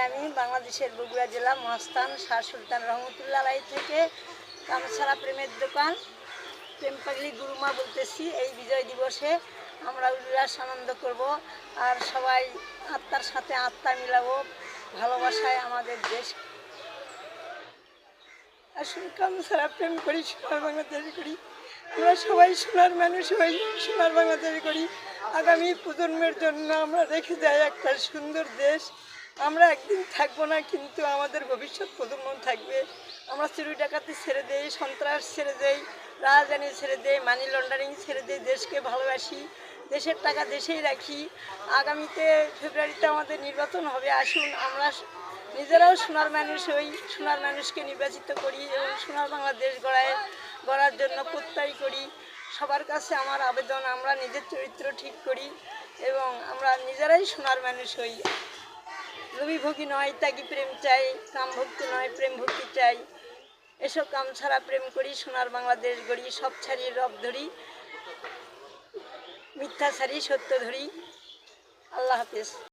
আমি বাংলাদেশের বগুড়া জেলা মহাস্থান শাহ সুলতান রহমতুল্লাহ আলাই থেকে কামছাড়া প্রেমের দোকান প্রেম পাগলি গুরুমা বলতেছি। এই বিজয় দিবসে আমরা উল্লাস আনন্দ করব আর সবাই আত্মার সাথে আত্মা মিলাবো, ভালোবাসায় আমাদের দেশ। আসলে কামছাড়া প্রেম করি, সোনার বাংলাদেশ করি। আমরা সবাই সোনার মানুষ হই, সোনার বাংলাদেশ করি। আগামী প্রজন্মের জন্য আমরা রেখে যাই একটা সুন্দর দেশ। আমরা একদিন থাকবো না, কিন্তু আমাদের ভবিষ্যৎ প্রজন্ম থাকবে। আমরা চুরি ডাকাতি ছেড়ে দেই, সন্ত্রাস ছেড়ে দেই, রাজধানী ছেড়ে দেই, মানি লন্ডারিং ছেড়ে দেই, দেশকে ভালোবাসি, দেশের টাকা দেশেই রাখি। আগামীতে ফেব্রুয়ারিতে আমাদের নির্বাচন হবে, আসুন আমরা নিজেরাও সোনার মানুষ হই, সোনার মানুষকে নির্বাচিত করি এবং সোনার বাংলাদেশ গড়ার জন্য প্রত্যয় করি। সবার কাছে আমার আবেদন, আমরা নিজের চরিত্র ঠিক করি এবং আমরা নিজেরাই সোনার মানুষ হই। লোভী ভোগী নয়, ত্যাগী প্রেম চাই, কাম ভক্তি নয়, প্রেম ভক্তি চাই। এসব কাম ছাড়া প্রেম করি, সোনার বাংলাদেশ গড়ি। সব ছাড়িয়ে রব ধরি, মিথ্যা ছাড়ি সত্য ধরি। আল্লাহ হাফেজ।